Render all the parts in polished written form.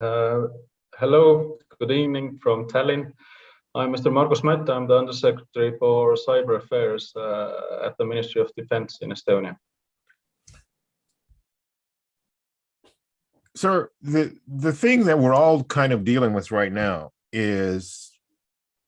Uh, Hello, good evening from Tallinn. I'm Mr. Margus Matt. I'm the Undersecretary for Cyber Affairs at the Ministry of Defense in Estonia. Sir, the thing that we're all kind of dealing with right now is,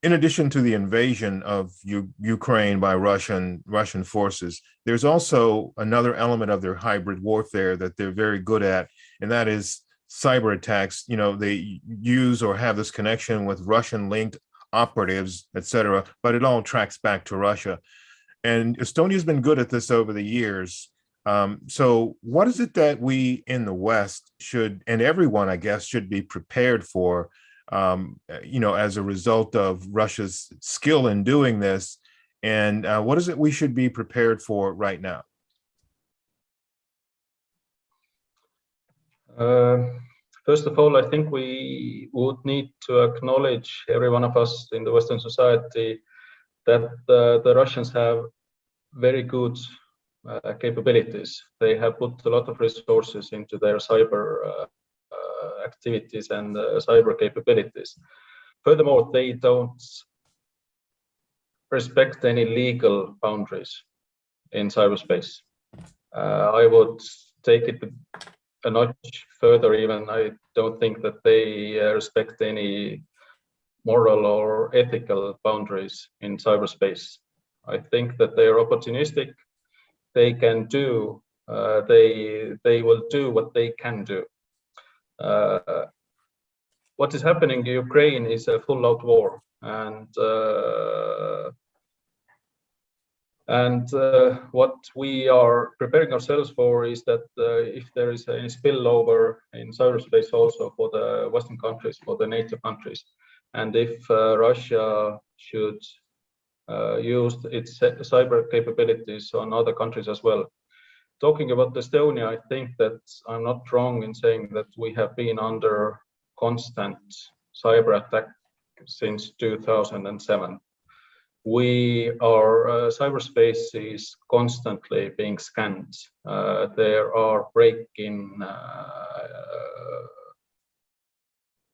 in addition to the invasion of Ukraine by Russian forces, there's also another element of their hybrid warfare that they're very good at, and that is cyber attacks. You know, they use or have this connection with Russian-linked operatives, etc., but it all tracks back to Russia. And Estonia's been good at this over the years. So what is it that we in the West should, and everyone, I guess, should be prepared for, as a result of Russia's skill in doing this? And what is it we should be prepared for right now? First of all, I think we would need to acknowledge, every one of us in the Western society, that the Russians have very good capabilities. They have put a lot of resources into their cyber activities and cyber capabilities. Furthermore, they don't respect any legal boundaries in cyberspace. I would take it a notch further even. I don't think that they respect any moral or ethical boundaries in cyberspace. I think that they are opportunistic. They can do, they will do what they can do. What is happening in Ukraine is a full-out war, and what we are preparing ourselves for is that if there is any spillover in cyberspace also for the Western countries, for the NATO countries, and if Russia should use its cyber capabilities on other countries as well. Talking about Estonia, I think that I'm not wrong in saying that we have been under constant cyber attack since 2007. Our cyberspace is constantly being scanned. There are break-in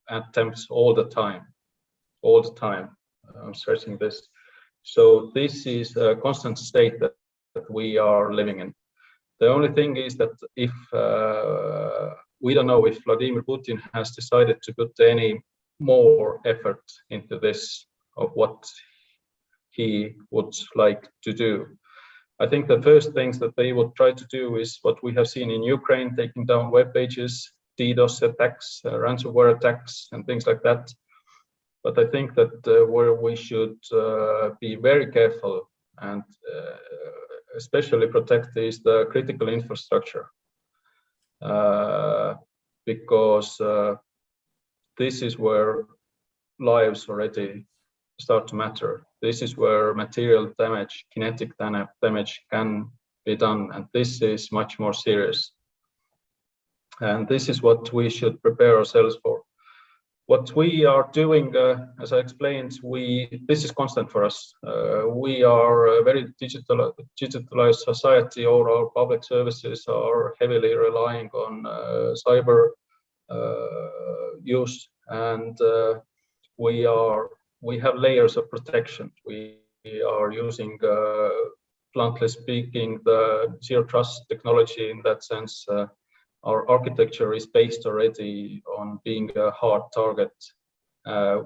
attempts all the time. I'm stressing this. So this is a constant state that we are living in. The only thing is that if we don't know if Vladimir Putin has decided to put any more effort into this of what he would like to do. I think the first things that they would try to do is what we have seen in Ukraine, taking down web pages, DDoS attacks, ransomware attacks, and things like that. But I think that where we should be very careful and especially protect is the critical infrastructure, because this is where lives already start to matter. This is where material damage, kinetic damage can be done, and this is much more serious. And this is what we should prepare ourselves for. What we are doing, as I explained, this is constant for us. We are a very digitalized society. All our public services are heavily relying on cyber use, and we have layers of protection. We are using, bluntly speaking, the zero trust technology in that sense. Our architecture is based already on being a hard target.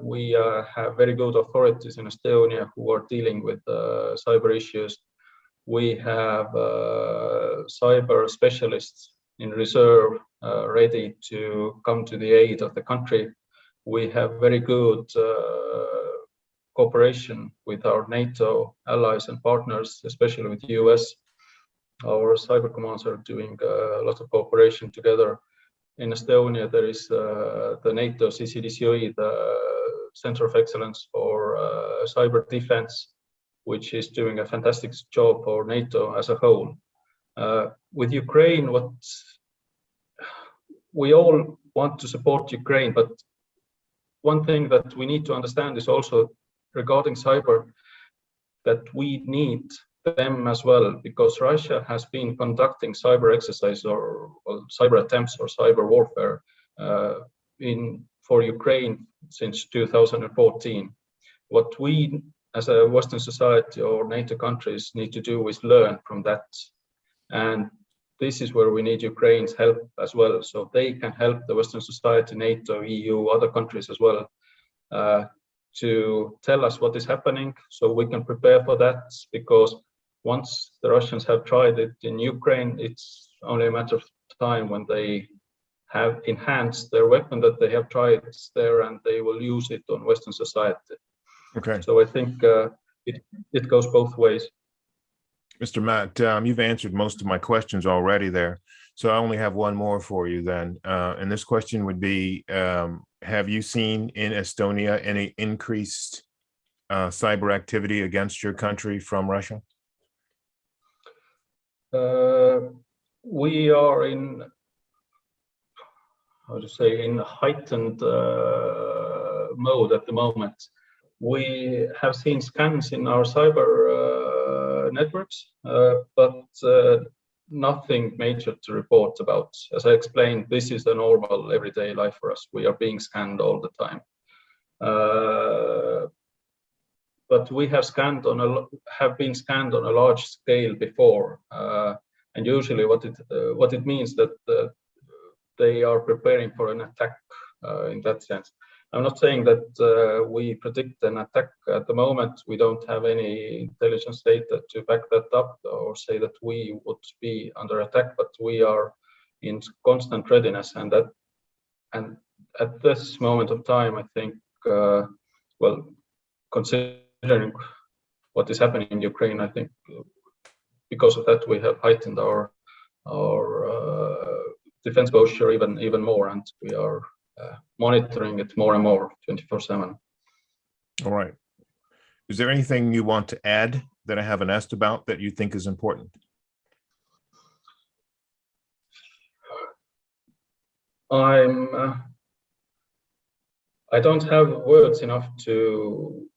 We have very good authorities in Estonia who are dealing with cyber issues. We have cyber specialists in reserve ready to come to the aid of the country. We have very good cooperation with our NATO allies and partners, especially with the US. Our cyber commands are doing a lot of cooperation together. In Estonia, there is the NATO CCDCOE, the Center of Excellence for Cyber Defense, which is doing a fantastic job for NATO as a whole. With Ukraine, what we all want to support Ukraine, but one thing that we need to understand is also regarding cyber, that we need them as well, because Russia has been conducting cyber exercises or cyber attempts or cyber warfare for Ukraine since 2014. What we as a Western society or NATO countries need to do is learn from that. And this is where we need Ukraine's help as well. So they can help the Western society, NATO, EU, other countries as well, to tell us what is happening so we can prepare for that. Because once the Russians have tried it in Ukraine, it's only a matter of time when they have enhanced their weapon that they have tried there, and they will use it on Western society. Okay. So I think it goes both ways. Mr. Matt, you've answered most of my questions already there. So I only have one more for you then. And this question would be, have you seen in Estonia any increased cyber activity against your country from Russia? We are in, how to say, in heightened mode at the moment. We have seen scans in our cyber networks, but nothing major to report about. As I explained, this is a normal everyday life for us. We are being scanned all the time. But we have been scanned on a large scale before, and usually what it means that they are preparing for an attack in that sense. I'm not saying that we predict an attack at the moment. We don't have any intelligence data to back that up or say that we would be under attack, but we are in constant readiness. And at this moment of time, I think, well, considering what is happening in Ukraine, I think because of that we have heightened our defense posture even more, and we are monitoring it more and more 24/7. All right. Is there anything you want to add that I haven't asked about that you think is important? I don't have words enough to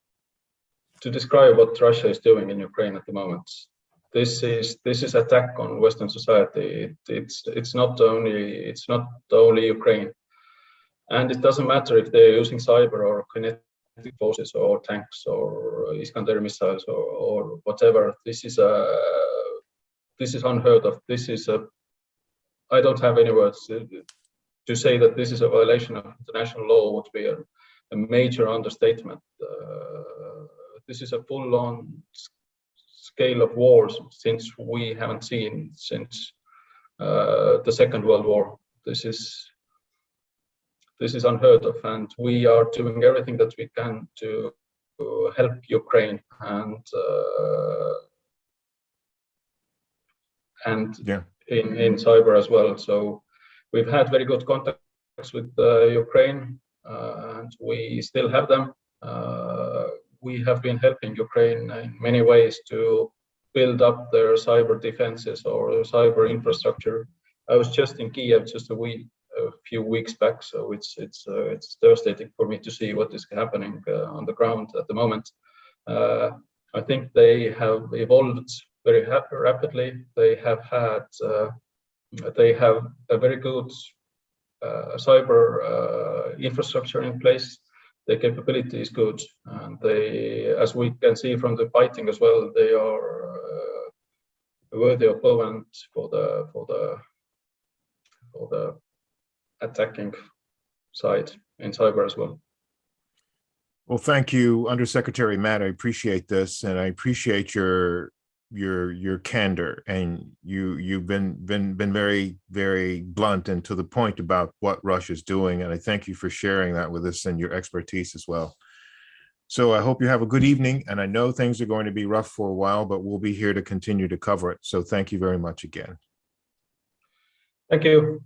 describe what Russia is doing in Ukraine at the moment. This is attack on Western society. It's not only Ukraine. And it doesn't matter if they're using cyber or kinetic forces or tanks or Iskander missiles or whatever. This is unheard of. I don't have any words to say that this is a violation of international law would be a major understatement. This is a full-on scale of wars since we haven't seen since the Second World War. This is unheard of, and we are doing everything that we can to help Ukraine and yeah, in cyber as well. So we've had very good contacts with Ukraine, and we still have them. We have been helping Ukraine in many ways to build up their cyber defenses or cyber infrastructure. I was just in Kiev just a few weeks back, so it's devastating for me to see what is happening on the ground at the moment. I think they have evolved very rapidly. They have a very good cyber infrastructure in place. The capability is good, and as we can see from the fighting as well, they are a worthy opponent for the attacking side in cyber as well. Well, thank you, Undersecretary Matt. I appreciate this, and I appreciate your candor, and you've been very, very blunt and to the point about what Russia's doing, and I thank you for sharing that with us and your expertise as well. So I hope you have a good evening, and I know things are going to be rough for a while, but we'll be here to continue to cover it. So thank you very much again. Thank you.